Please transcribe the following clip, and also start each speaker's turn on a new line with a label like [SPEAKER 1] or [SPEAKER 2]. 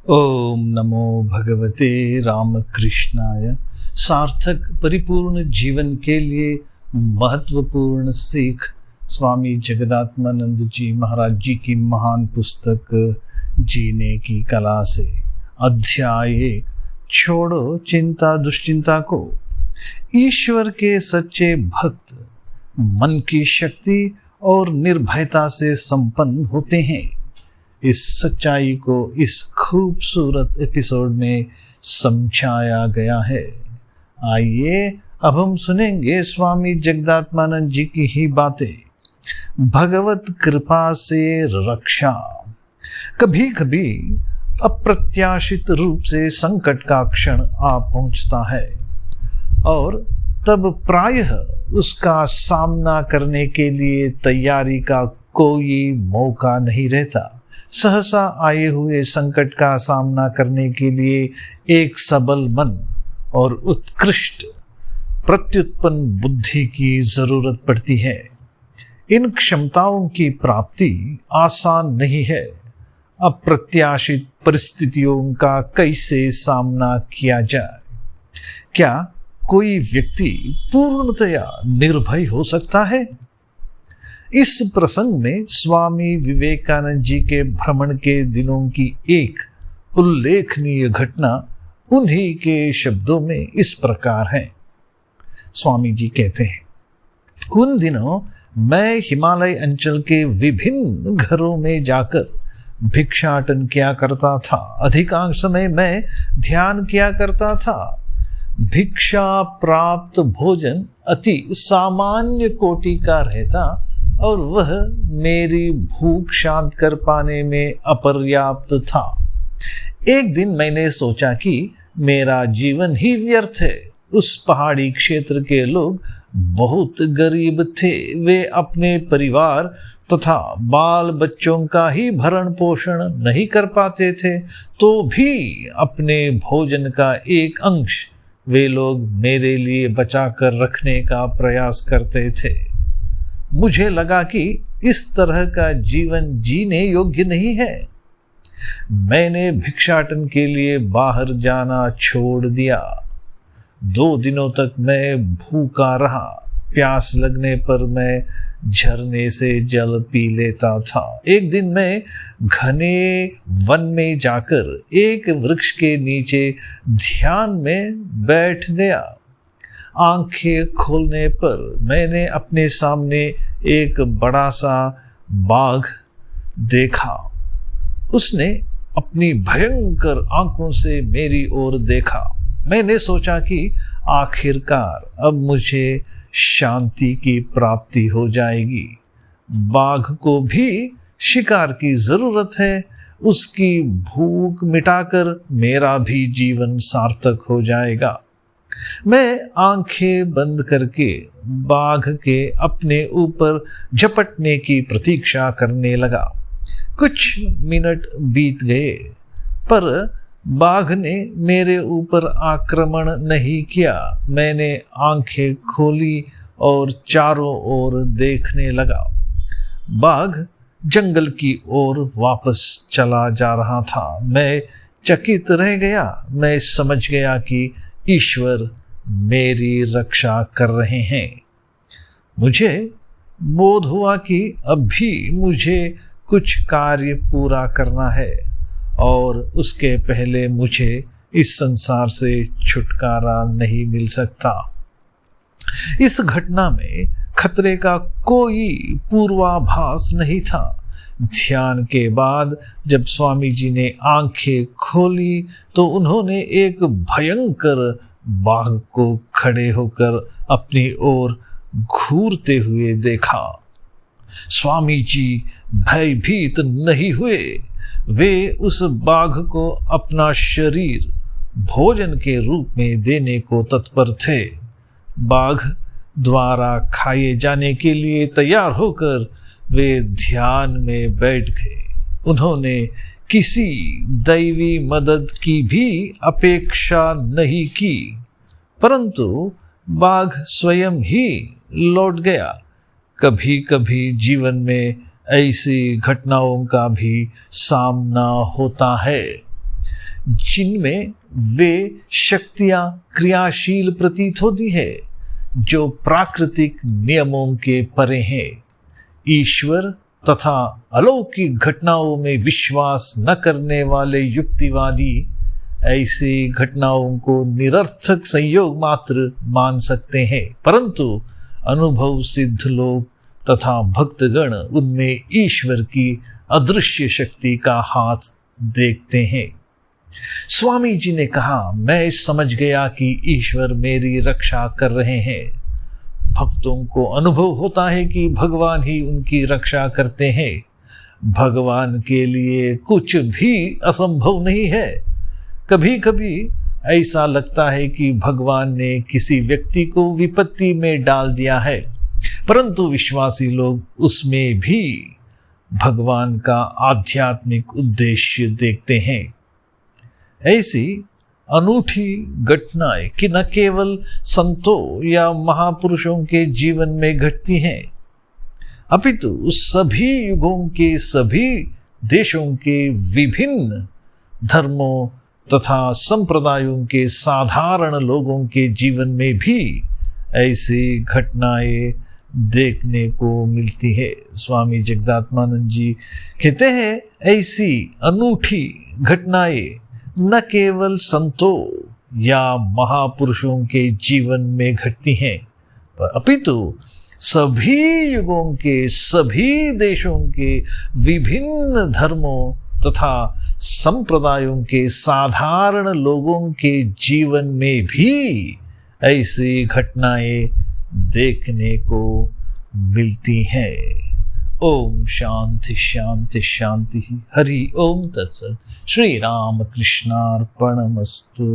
[SPEAKER 1] ओम नमो भगवते रामकृष्णाय। सार्थक परिपूर्ण जीवन के लिए महत्वपूर्ण सीख स्वामी जगदात्मानंद जी महाराज जी की महान पुस्तक जीने की कला से। अध्याय 1, छोड़ो चिंता दुश्चिंता को। ईश्वर के सच्चे भक्त मन की शक्ति और निर्भयता से संपन्न होते हैं। इस सच्चाई को इस खूबसूरत एपिसोड में समझाया गया है। आइए अब हम सुनेंगे स्वामी जगदात्मानंद जी की ही बातें। भगवत कृपा से रक्षा। कभी कभी अप्रत्याशित रूप से संकट का क्षण आ पहुंचता है और तब प्रायः उसका सामना करने के लिए तैयारी का कोई मौका नहीं रहता। सहसा आए हुए संकट का सामना करने के लिए एक सबल मन और उत्कृष्ट प्रत्युत्पन्न बुद्धि की जरूरत पड़ती है। इन क्षमताओं की प्राप्ति आसान नहीं है। अप्रत्याशित परिस्थितियों का कैसे सामना किया जाए? क्या कोई व्यक्ति पूर्णतया निर्भय हो सकता है? इस प्रसंग में स्वामी विवेकानंद जी के भ्रमण के दिनों की एक उल्लेखनीय घटना उन्हीं के शब्दों में इस प्रकार है। स्वामी जी कहते हैं, उन दिनों मैं हिमालय अंचल के विभिन्न घरों में जाकर भिक्षाटन किया करता था। अधिकांश समय मैं ध्यान किया करता था। भिक्षा प्राप्त भोजन अति सामान्य कोटि का रहता और वह मेरी भूख शांत कर पाने में अपर्याप्त था। एक दिन मैंने सोचा कि मेरा जीवन ही व्यर्थ है। उस पहाड़ी क्षेत्र के लोग बहुत गरीब थे। वे अपने परिवार तथा बाल बच्चों का ही भरण पोषण नहीं कर पाते थे, तो भी अपने भोजन का एक अंश वे लोग मेरे लिए बचा कर रखने का प्रयास करते थे। मुझे लगा कि इस तरह का जीवन जीने योग्य नहीं है। मैंने भिक्षाटन के लिए बाहर जाना छोड़ दिया। 2 दिनों तक मैं भूखा रहा। प्यास लगने पर मैं झरने से जल पी लेता था। एक दिन मैं घने वन में जाकर एक वृक्ष के नीचे ध्यान में बैठ गया। आंखें खोलने पर मैंने अपने सामने एक बड़ा सा बाघ देखा। उसने अपनी भयंकर आंखों से मेरी ओर देखा। मैंने सोचा कि आखिरकार अब मुझे शांति की प्राप्ति हो जाएगी। बाघ को भी शिकार की जरूरत है। उसकी भूख मिटाकर मेरा भी जीवन सार्थक हो जाएगा। मैं आंखें बंद करके बाघ के अपने ऊपर झपटने की प्रतीक्षा करने लगा। कुछ मिनट बीत गए पर बाघ ने मेरे ऊपर आक्रमण नहीं किया। मैंने आंखें खोली और चारों ओर देखने लगा। बाघ जंगल की ओर वापस चला जा रहा था। मैं चकित रह गया। मैं समझ गया कि ईश्वर मेरी रक्षा कर रहे हैं। मुझे बोध हुआ कि अब भी मुझे कुछ कार्य पूरा करना है और उसके पहले मुझे इस संसार से छुटकारा नहीं मिल सकता। इस घटना में खतरे का कोई पूर्वाभास नहीं था। ध्यान के बाद जब स्वामी जी ने आंखें खोली तो उन्होंने एक भयंकर बाघ को खड़े होकर अपनी ओर घूरते हुए देखा। स्वामी जी भयभीत नहीं हुए। वे उस बाघ को अपना शरीर भोजन के रूप में देने को तत्पर थे। बाघ द्वारा खाए जाने के लिए तैयार होकर वे ध्यान में बैठ गए। उन्होंने किसी दैवी मदद की भी अपेक्षा नहीं की, परंतु बाघ स्वयं ही लौट गया। कभी कभी जीवन में ऐसी घटनाओं का भी सामना होता है। जिनमें वे शक्तियां क्रियाशील प्रतीत होती है जो प्राकृतिक नियमों के परे हैं। ईश्वर तथा अलौकिक घटनाओं में विश्वास न करने वाले युक्तिवादी ऐसी घटनाओं को निरर्थक संयोग मात्र मान सकते हैं, परंतु अनुभव सिद्ध लोग तथा भक्तगण उनमें ईश्वर की अदृश्य शक्ति का हाथ देखते हैं। स्वामी जी ने कहा, मैं समझ गया कि ईश्वर मेरी रक्षा कर रहे हैं। भक्तों को अनुभव होता है कि भगवान ही उनकी रक्षा करते हैं। भगवान के लिए कुछ भी असंभव नहीं है। कभी कभी ऐसा लगता है कि भगवान ने किसी व्यक्ति को विपत्ति में डाल दिया है, परंतु विश्वासी लोग उसमें भी भगवान का आध्यात्मिक उद्देश्य देखते हैं। ऐसी अनूठी घटनाएं कि न केवल संतों या महापुरुषों के जीवन में घटती हैं, अपितु सभी युगों के सभी देशों के विभिन्न धर्मों तथा संप्रदायों के साधारण लोगों के जीवन में भी ऐसी घटनाएं देखने को मिलती है। स्वामी जगदात्मानंद जी कहते हैं, ऐसी अनूठी घटनाएं न केवल संतों या महापुरुषों के जीवन में घटती हैं, पर अपितु सभी युगों के सभी देशों के विभिन्न धर्मों तथा संप्रदायों के साधारण लोगों के जीवन में भी ऐसी घटनाएं देखने को मिलती हैं। ओम शांति शांति शांति। हरि ओम तत्सत। श्री राम कृष्णार्पणमस्तु।